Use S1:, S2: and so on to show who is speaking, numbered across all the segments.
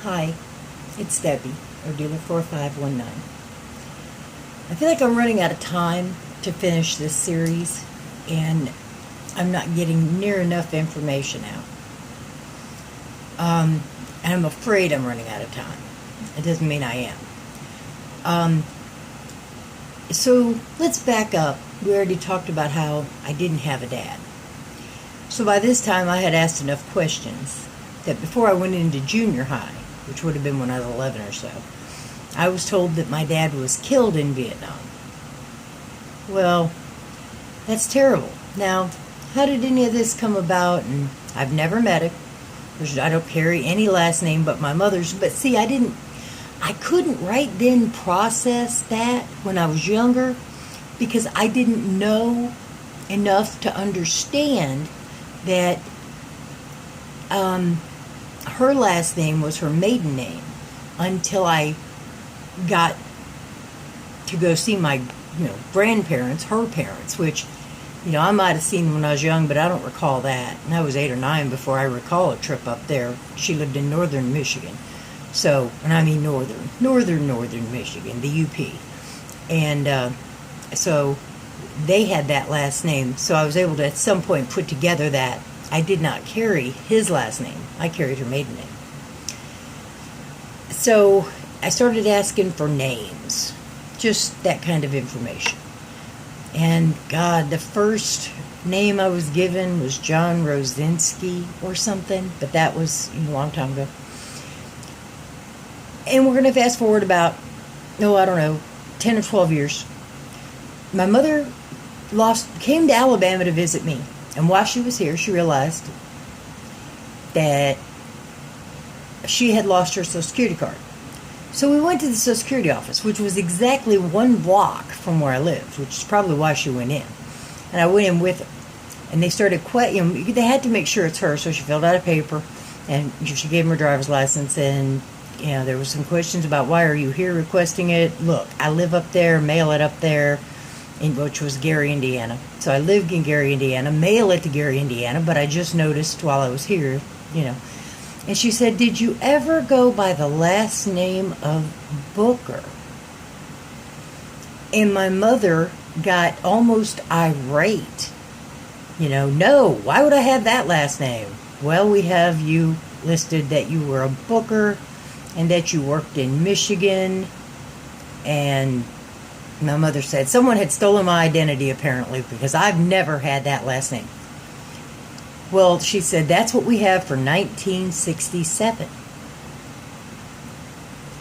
S1: Hi, it's Debbie, or Dealer4519. I feel like I'm running out of time to finish this series, and I'm not getting near enough information out. And I'm afraid I'm running out of time. It doesn't mean I am. So let's back up. We already talked about how I didn't have a dad. So by this time I had asked enough questions that before I went into junior high, which would have been when I was 11 or so, I was told that my dad was killed in Vietnam. Well, that's terrible. Now, how did any of this come about? And I've never met him. I don't carry any last name but my mother's. But see, I couldn't right then process that when I was younger because I didn't know enough to understand that her last name was her maiden name until I got to go see my grandparents, her parents, which I might have seen when I was young, but I don't recall that. And I was 8 or 9 before I recall a trip up there. She lived in northern Michigan. So, and I mean northern Michigan, the UP. And so they had that last name. So I was able to at some point put together that I did not carry his last name. I carried her maiden name. So I started asking for names, just that kind of information. And God, the first name I was given was John Rosinski or something, but that was a long time ago. And we're going to fast forward about, 10 or 12 years. My mother came to Alabama to visit me. And while she was here, she realized that she had lost her Social Security card. So we went to the Social Security office, which was exactly 1 block from where I lived, which is probably why she went in. And I went in with her. And they started they had to make sure it's her, so she filled out a paper, and she gave them her driver's license, and there was some questions about why are you here requesting it. Look, I live up there, mail it up there, which was Gary, Indiana. So I lived in Gary, Indiana, mail it to Gary, Indiana, but I just noticed while I was here, And she said, did you ever go by the last name of Booker? And my mother got almost irate. No, why would I have that last name? Well, we have you listed that you were a Booker and that you worked in Michigan. And my mother said someone had stolen my identity apparently because I've never had that last name. Well, she said, that's what we have for 1967.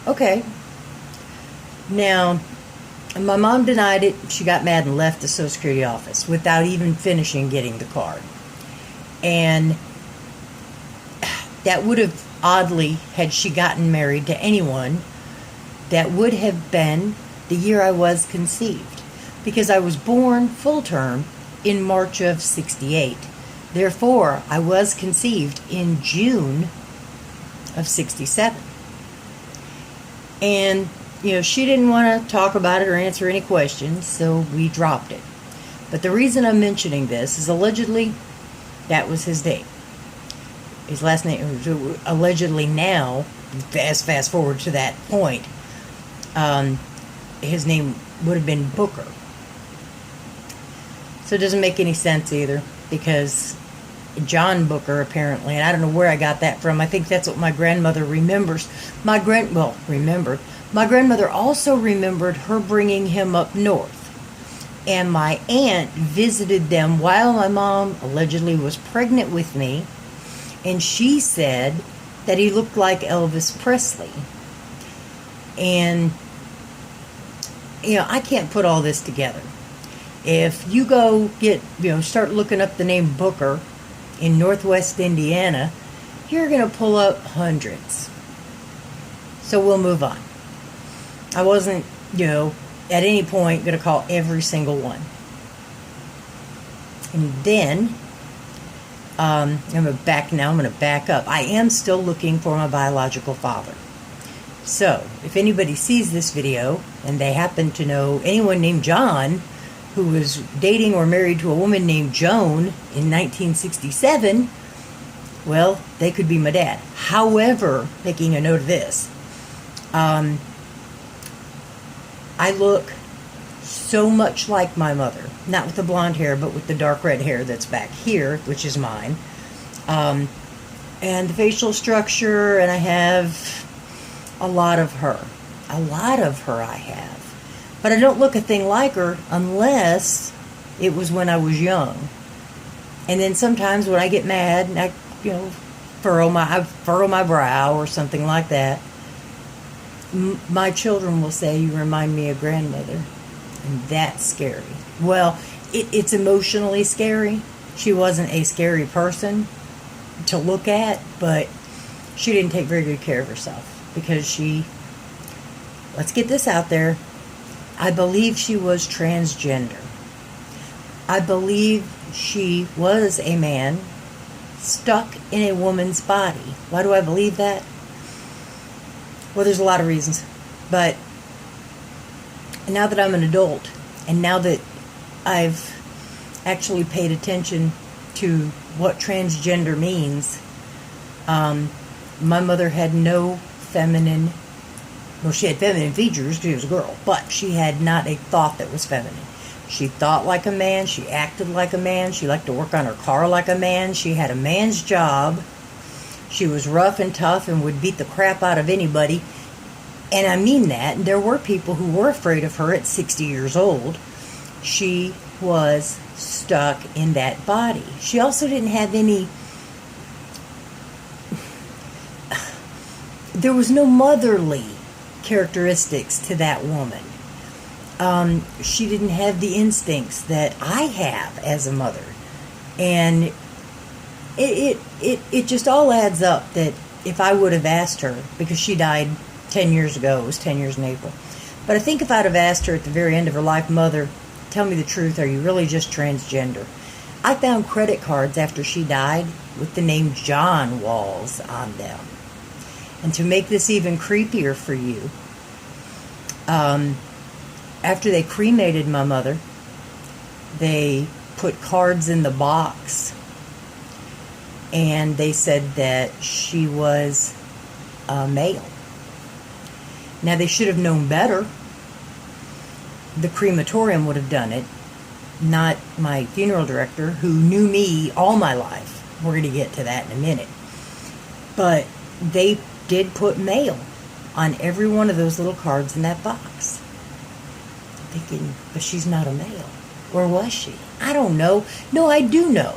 S1: Okay. Now, my mom denied it. She got mad and left the Social Security office without even finishing getting the card. And that would have, oddly, had she gotten married to anyone, that would have been the year I was conceived. Because I was born full term in March of 68. Therefore, I was conceived in June of 67. And, she didn't want to talk about it or answer any questions, so we dropped it. But the reason I'm mentioning this is allegedly that was his name. His last name, allegedly now, fast forward to that point, his name would have been Booker. So it doesn't make any sense either, because John Booker, apparently, and I don't know where I got that from. I think that's what my grandmother remembers. My grandmother also remembered her bringing him up north. And my aunt visited them while my mom allegedly was pregnant with me. And she said that he looked like Elvis Presley. And, I can't put all this together. If you go start looking up the name Booker in Northwest Indiana, you're going to pull up hundreds. So we'll move on. I wasn't, at any point going to call every single one. And then, I'm going to back up. I am still looking for my biological father. So, if anybody sees this video and they happen to know anyone named John who was dating or married to a woman named Joan in 1967, Well, they could be my dad. However, making a note of this, I look so much like my mother. Not with the blonde hair, but with the dark red hair that's back here, which is mine. And the facial structure, and I have a lot of her. A lot of her I have. But I don't look a thing like her unless it was when I was young. And then sometimes when I get mad, and I furrow my brow or something like that, my children will say, "You remind me of grandmother." And that's scary. Well, it's emotionally scary. She wasn't a scary person to look at, but she didn't take very good care of herself because let's get this out there, I believe she was transgender. I believe she was a man stuck in a woman's body. Why do I believe that? Well, there's a lot of reasons. But now that I'm an adult, and now that I've actually paid attention to what transgender means, my mother had no feminine, well, she had feminine features because she was a girl, but she had not a thought that was feminine. She thought like a man, she acted like a man, she liked to work on her car like a man, she had a man's job, she was rough and tough and would beat the crap out of anybody. And I mean that. There were people who were afraid of her at 60 years old. She was stuck in that body. She also didn't have any... There was no motherly characteristics to that woman. She didn't have the instincts that I have as a mother. And it just all adds up that if I would have asked her, because she died 10 years ago, it was 10 years in April, but I think if I'd have asked her at the very end of her life, "Mother, tell me the truth, are you really just transgender?" I found credit cards after she died with the name John Walls on them. And to make this even creepier for you, after they cremated my mother, they put cards in the box, and they said that she was a male. Now, they should have known better. The crematorium would have done it, not my funeral director, who knew me all my life. We're going to get to that in a minute. But they did put male on every one of those little cards in that box. Thinking, but she's not a male. Or was she? I don't know. No, I do know.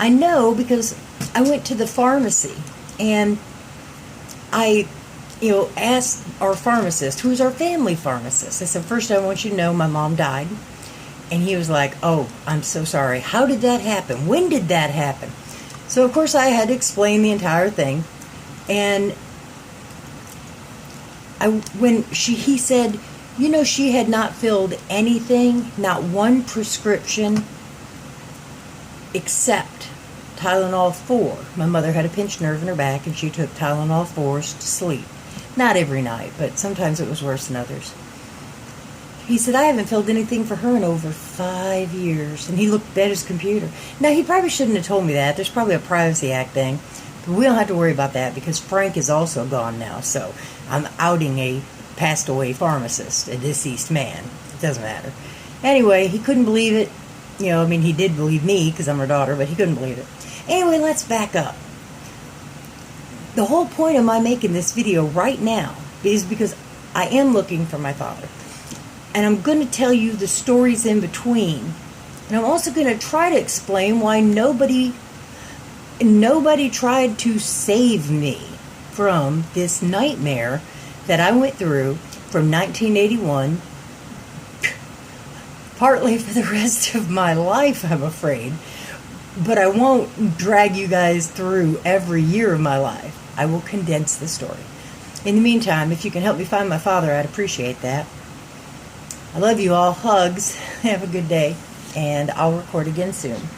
S1: I know because I went to the pharmacy and I asked our pharmacist, who's our family pharmacist. I said, "First, I want you to know my mom died." And he was like, "Oh, I'm so sorry. How did that happen? When did that happen?" So, of course, I had to explain the entire thing. And he said, she had not filled anything, not one prescription, except Tylenol 4. My mother had a pinched nerve in her back, and she took Tylenol 4s to sleep. Not every night, but sometimes it was worse than others. He said, "I haven't filled anything for her in over 5 years." And he looked at his computer. Now, he probably shouldn't have told me that. There's probably a Privacy Act thing. But we don't have to worry about that because Frank is also gone now. So I'm outing a passed away pharmacist, a deceased man. It doesn't matter. Anyway, he couldn't believe it. He did believe me because I'm her daughter, but he couldn't believe it. Anyway, let's back up. The whole point of my making this video right now is because I am looking for my father. And I'm going to tell you the stories in between. And I'm also going to try to explain why nobody tried to save me from this nightmare that I went through from 1981, partly for the rest of my life, I'm afraid. But I won't drag you guys through every year of my life. I will condense the story. In the meantime, if you can help me find my father, I'd appreciate that. I love you all. Hugs. Have a good day. And I'll record again soon.